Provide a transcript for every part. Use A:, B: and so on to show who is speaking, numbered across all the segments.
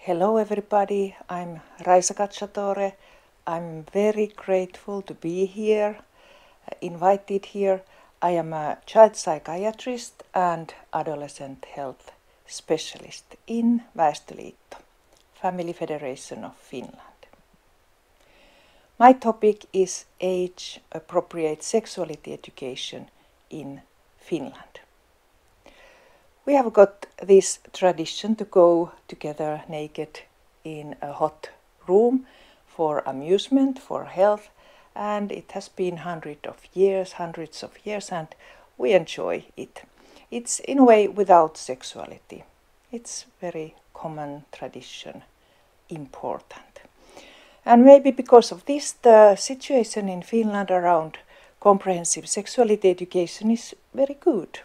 A: Hello everybody, I'm Raisa Cacciatore. I'm very grateful to be here, invited here. I am a child psychiatrist and adolescent health specialist in Väestoliitto, Family Federation of Finland. My topic is age-appropriate sexuality education in Finland. We have got this tradition to go together naked in a hot room for amusement, for health, and it has been hundreds of years, and we enjoy it. It's in a way without sexuality. It's very common tradition, important. And maybe because of this, the situation in Finland around comprehensive sexuality education is very good.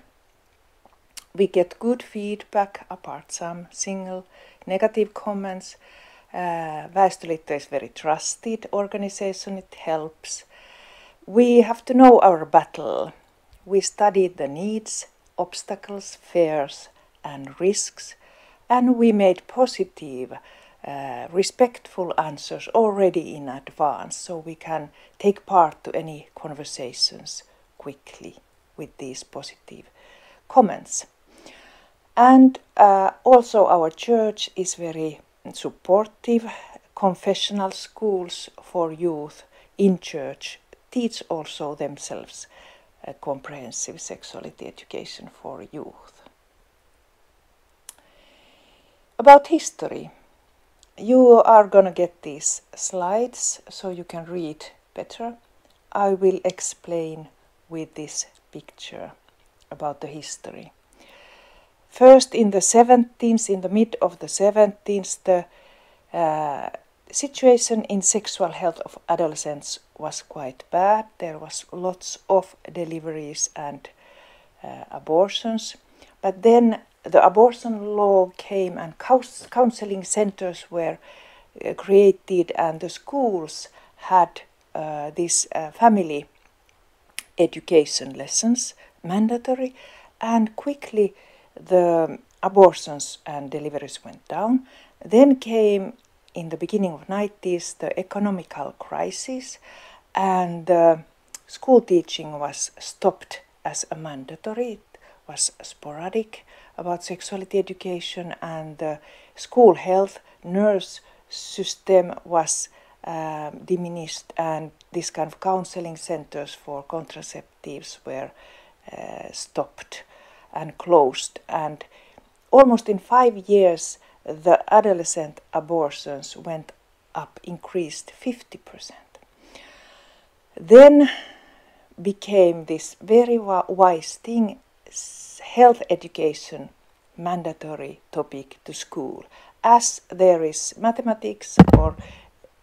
A: We get good feedback, apart some single negative comments. Väestöliitto is very trusted organization, it helps. We have to know our battle. We studied the needs, obstacles, fears and risks, and we made positive, respectful answers already in advance, so we can take part to any conversations quickly with these positive comments. And also our church is very supportive. Confessional schools for youth in church teach also themselves comprehensive sexuality education for youth. About history, you are gonna get these slides so you can read better. I will explain with this picture about the history. First, in the mid of the 70s, the situation in sexual health of adolescents was quite bad. There was lots of deliveries and abortions. But then the abortion law came and counseling centers were created, and the schools had these family education lessons mandatory, and quickly the abortions and deliveries went down. Then came, in the beginning of 90s, the economical crisis, and school teaching was stopped as a mandatory. It was sporadic about sexuality education, and the school health nurse system was diminished, and this kind of counseling centers for contraceptives were stopped and closed, and almost in 5 years the adolescent abortions went up, increased 50%. Then became this very wise thing, health education mandatory topic to school. As there is mathematics or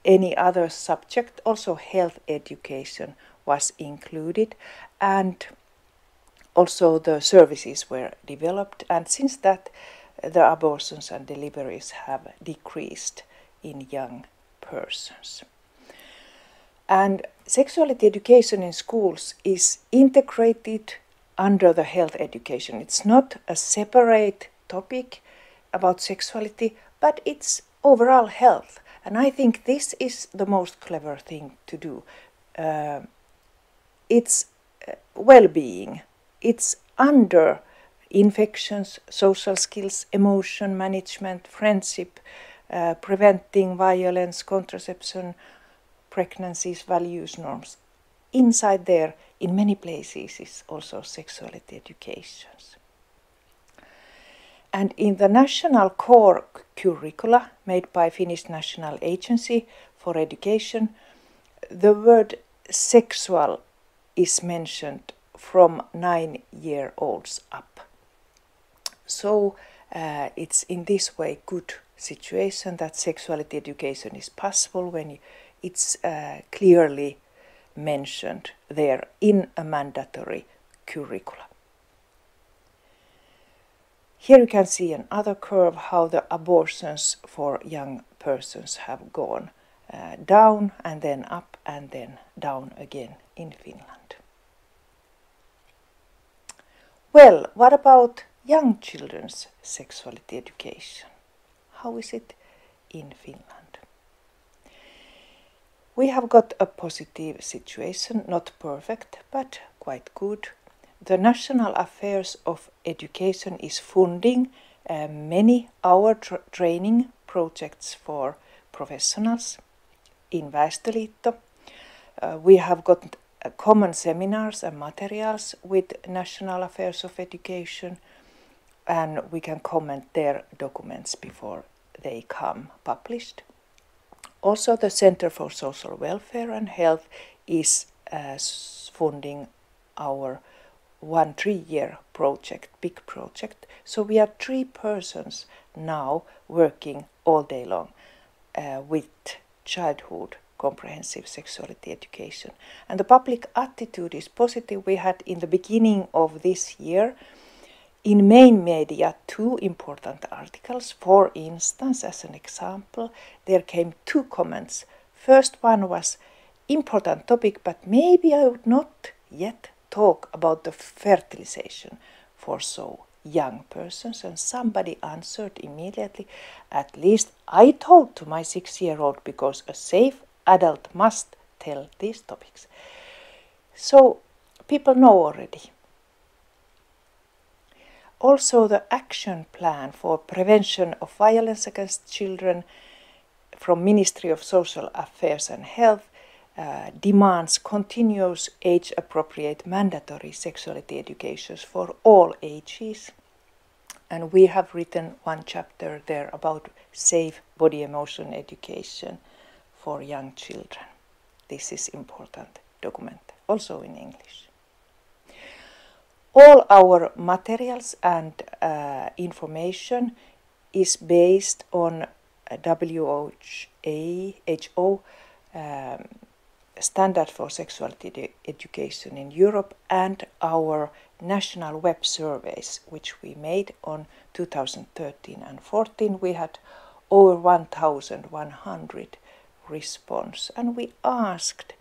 A: any other subject, also health education was included, and also the services were developed, and since that the abortions and deliveries have decreased in young persons. And sexuality education in schools is integrated under the health education. It's not a separate topic about sexuality, but it's overall health. And I think this is the most clever thing to do. It's well-being. It's under infections, social skills, emotion management, friendship, preventing violence, contraception, pregnancies, values, norms. Inside there, in many places, is also sexuality education. And in the national core curricula made by Finnish National Agency for Education, the word sexual is mentioned from 9-year-olds up. So it's in this way good situation that sexuality education is possible when it's clearly mentioned there in a mandatory curricula. Here you can see another curve how the abortions for young persons have gone down and then up and then down again in Finland. Well, what about young children's sexuality education? How is it in Finland. We have got a positive situation, not perfect, but quite good. The National Affairs of Education is funding many hour training projects for professionals in Väestöliitto. We have got common seminars and materials with National Affairs of Education, and we can comment their documents before they come published. Also, the Center for Social Welfare and Health is funding our 1-3-year project, big project. So we are 3 persons now working all day long with childhood comprehensive sexuality education. And the public attitude is positive. We had in the beginning of this year in main media 2 important articles. For instance, as an example, there came 2 comments. First one was important topic, but maybe I would not yet talk about the fertilization for so young persons, and somebody answered immediately, at least I told to my 6-year-old, because a safe adult must tell these topics. So people know already. Also, the action plan for prevention of violence against children from Ministry of Social Affairs and Health demands continuous age-appropriate mandatory sexuality education for all ages. And we have written 1 chapter there about safe body emotion education for young children. This is important document, also in English. All our materials and information is based on WHO standard for sexuality education in Europe and our national web surveys, which we made on 2013 and 14. We had over 1,100 response, and we asked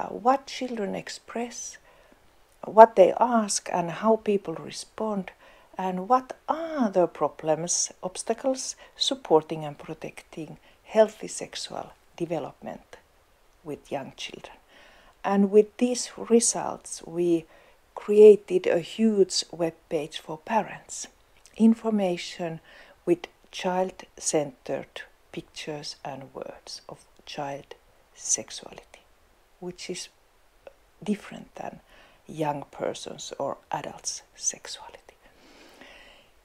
A: what children express, what they ask, and how people respond, and what are the problems, obstacles supporting and protecting healthy sexual development with young children. And with these results, we created a huge web page for parents, information with child-centered pictures and words of child sexuality, which is different than young persons or adults' sexuality.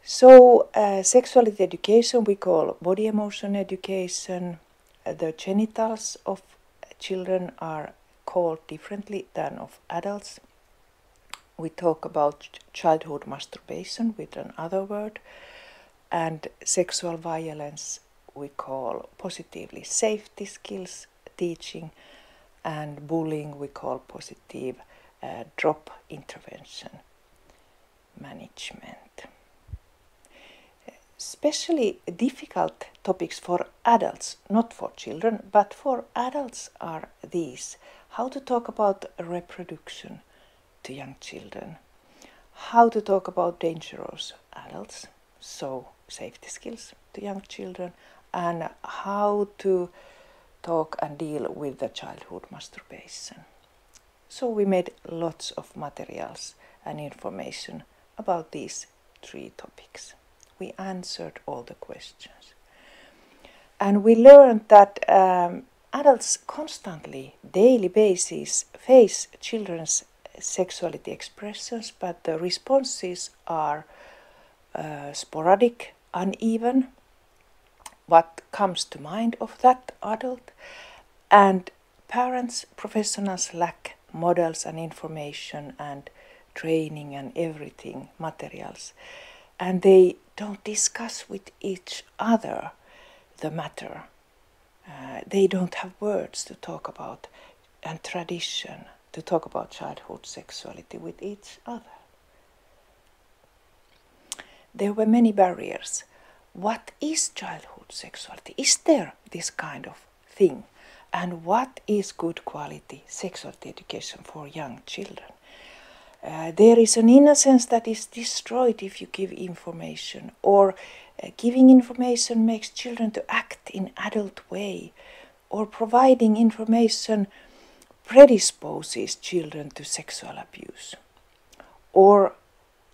A: So sexuality education we call body emotion education. The genitals of children are called differently than of adults. We talk about childhood masturbation with another word, and sexual violence we call positively safety skills teaching, and bullying we call positive drop intervention management. Especially difficult topics for adults, not for children, but for adults are these: how to talk about reproduction to young children, how to talk about dangerous adults, so safety skills to young children, and how to talk and deal with the childhood masturbation. So we made lots of materials and information about these 3 topics. We answered all the questions. And we learned that adults constantly, daily basis, face children's sexuality expressions, but the responses are sporadic, uneven, what comes to mind of that adult, and parents, professionals lack models and information and training and everything, materials, and they don't discuss with each other the matter. They don't have words to talk about and tradition to talk about childhood sexuality with each other. There were many barriers. What is childhood sexuality? Is there this kind of thing? And what is good quality sexuality education for young children? There is an innocence that is destroyed if you give information, or Giving information makes children to act in adult way, or providing information predisposes children to sexual abuse, or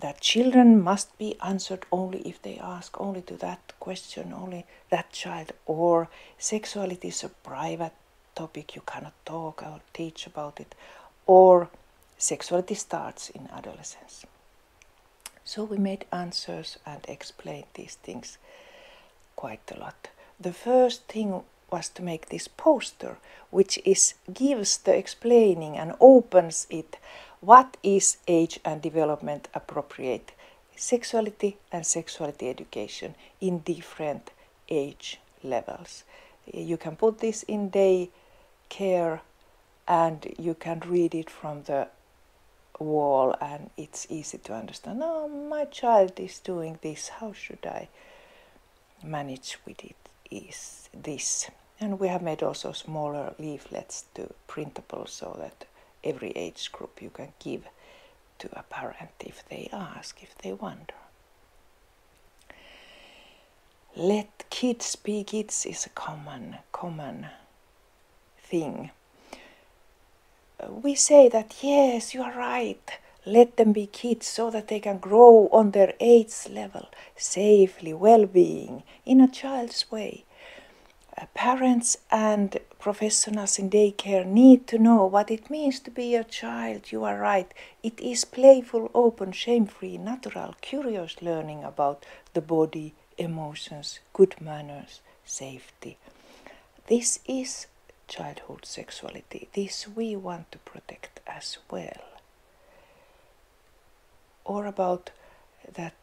A: that children must be answered only if they ask only to that question, only that child, or sexuality is a private topic, you cannot talk or teach about it, or sexuality starts in adolescence. So we made answers and explained these things quite a lot. The first thing was to make this poster, which gives the explaining and opens it. What is age and development appropriate sexuality and sexuality education in different age levels? You can put this in day care and you can read it from the wall and it's easy to understand. Oh, my child is doing this, how should I manage with it? Is this? And we have made also smaller leaflets to printable so that every age group you can give to a parent if they ask, if they wonder. Let kids be kids is a common thing. We say that yes, you are right, let them be kids so that they can grow on their age level, safely, well-being, in a child's way. Parents and professionals in daycare need to know what it means to be a child. You are right. It is playful, open, shame-free, natural, curious learning about the body, emotions, good manners, safety. This is childhood sexuality. This we want to protect as well. Or about that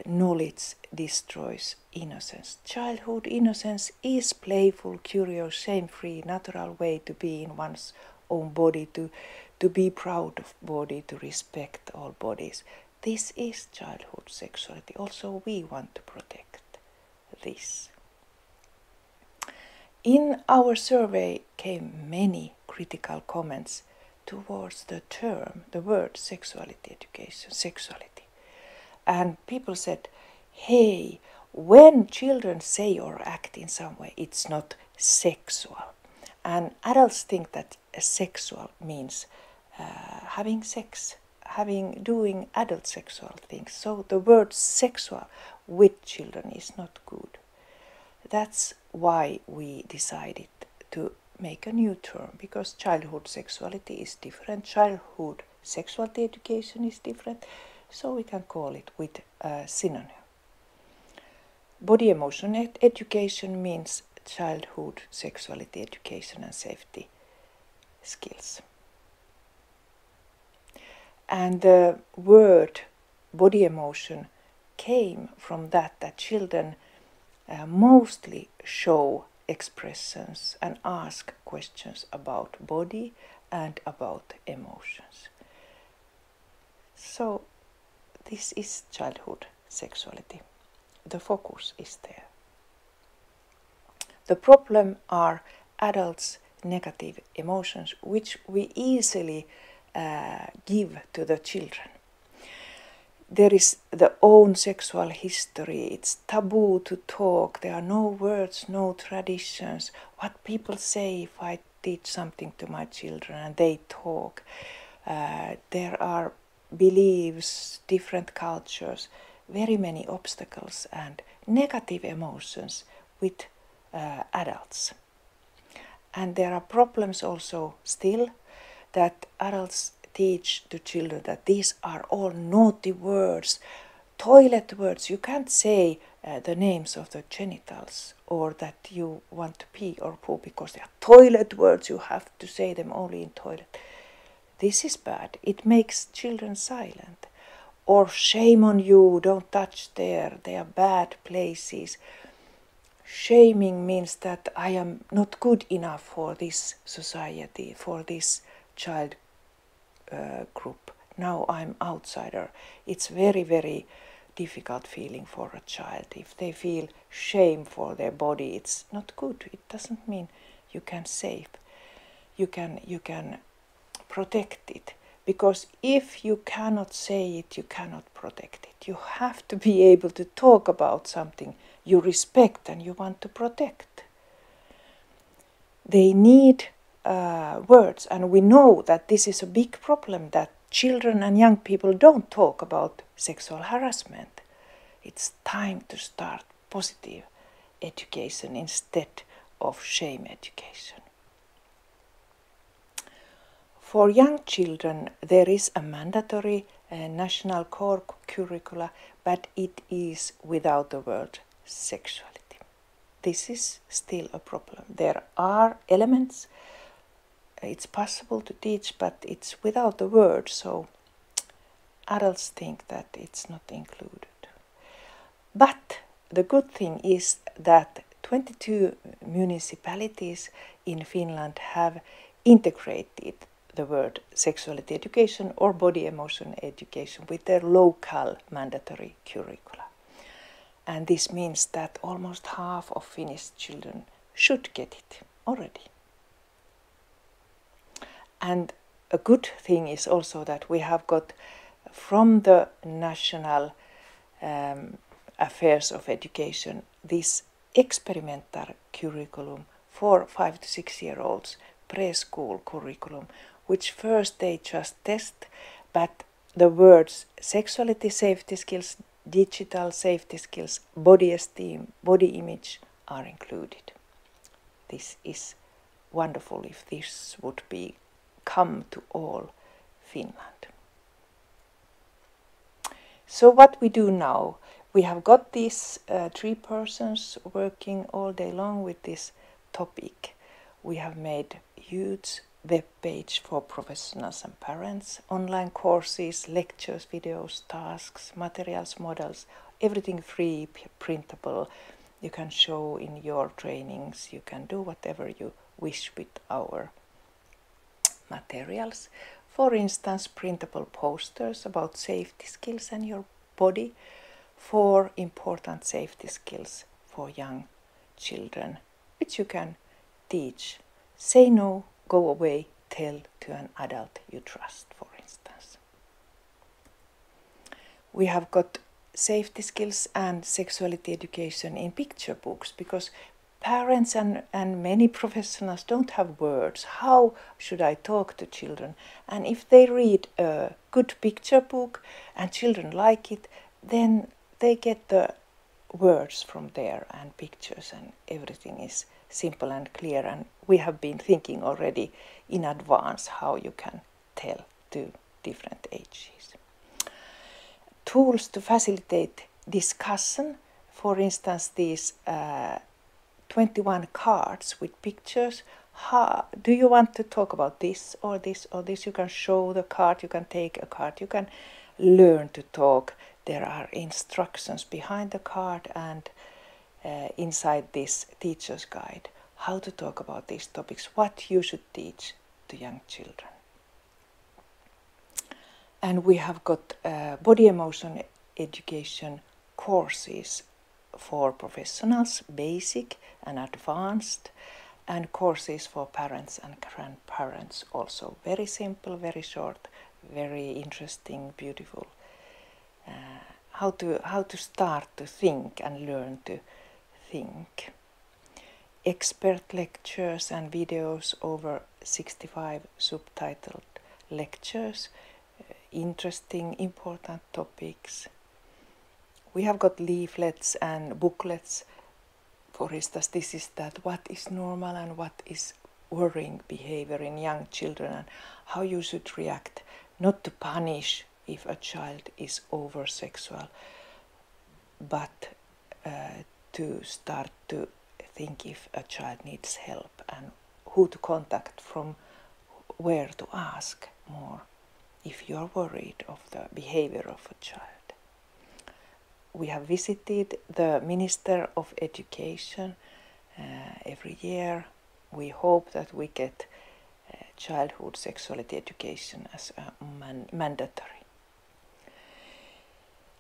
A: knowledge destroys innocence. Childhood innocence is playful, curious, shame-free, natural way to be in one's own body, to be proud of body, to respect all bodies. This is childhood sexuality. Also we want to protect this. In our survey came many critical comments towards the word sexuality education, sexuality. And people said, hey, when children say or act in some way, it's not sexual. And adults think that sexual means having sex, doing adult sexual things. So the word sexual with children is not good. That's why we decided to make a new term, because childhood sexuality is different, childhood sexuality education is different, so we can call it with a synonym. Body emotion education means childhood sexuality education and safety skills. And the word body emotion came from that children mostly show expressions and ask questions about body and about emotions. So this is childhood sexuality. The focus is there. The problem are adults' negative emotions, which we easily give to the children. There is the own sexual history. It's taboo to talk. There are no words, no traditions. What people say if I teach something to my children and they talk. There are beliefs, different cultures, very many obstacles and negative emotions with adults. And there are problems also still that adults teach to children that these are all naughty words, toilet words. You can't say the names of the genitals or that you want to pee or poo because they are toilet words. You have to say them only in toilet. This is bad. It makes children silent. Or shame on you, don't touch there, they are bad places. Shaming means that I am not good enough for this society, for this child group. Now I'm outsider. It's very, very difficult feeling for a child. If they feel shame for their body, it's not good. It doesn't mean you can save. You can protect it. Because if you cannot say it, you cannot protect it. You have to be able to talk about something you respect and you want to protect. They need words, and we know that this is a big problem, that children and young people don't talk about sexual harassment. It's time to start positive education instead of shame education. For young children, there is a mandatory national core curricula, but it is without the word sexuality. This is still a problem. There are elements, it's possible to teach, but it's without the word, so adults think that it's not included. But the good thing is that 22 municipalities in Finland have integrated the word sexuality education or body emotion education with their local mandatory curricula. And this means that almost half of Finnish children should get it already. And a good thing is also that we have got from the National Affairs of Education this experimental curriculum for 5 to 6 year olds, Preschool curriculum, which first they just test, but the words sexuality safety skills, digital safety skills, body esteem, body image are included. This is wonderful if this would come to all Finland. So what we do now, we have got these 3 persons working all day long with this topic. We have made huge web page for professionals and parents, online courses, lectures, videos, tasks, materials, models, everything free, printable. You can show in your trainings, you can do whatever you wish with our materials. For instance, printable posters about safety skills and your body, 4 important safety skills for young children, which you can teach. Say no, go away, tell to an adult you trust, for instance. We have got safety skills and sexuality education in picture books because parents and many professionals don't have words. How should I talk to children? And if they read a good picture book and children like it, then they get the words from there and pictures, and everything is simple and clear. And we have been thinking already in advance how you can tell to different ages. Tools to facilitate discussion, for instance, these 21 cards with pictures. Do you want to talk about this or this or this? You can show the card, you can take a card, you can learn to talk. There are instructions behind the card and inside this teacher's guide how to talk about these topics, what you should teach to young children. And we have got body emotion education courses for professionals, basic and advanced, and courses for parents and grandparents also. Very simple, very short, very interesting, beautiful. How to start to think and learn to think. Expert lectures and videos, over 65 subtitled lectures, interesting, important topics. We have got leaflets and booklets. For instance, this is that what is normal and what is worrying behavior in young children and how you should react, not to punish if a child is over-sexual, but to start to think if a child needs help and who to contact, from where to ask more if you are worried of the behavior of a child. We have visited the Minister of Education every year. We hope that we get childhood sexuality education as a mandatory.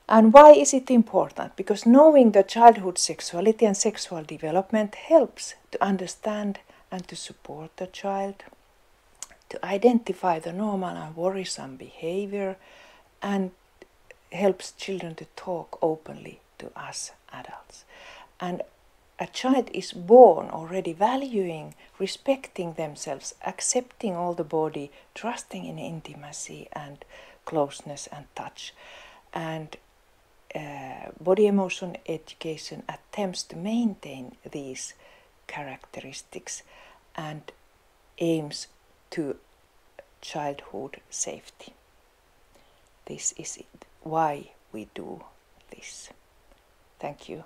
A: And why is it important? Because knowing the childhood sexuality and sexual development helps to understand and to support the child. to identify the normal and worrisome behavior, and helps children to talk openly to us adults. And a child is born already valuing, respecting themselves, accepting all the body, trusting in intimacy and closeness and touch. And body emotion education attempts to maintain these characteristics and aims to childhood safety. This is why we do this. Thank you.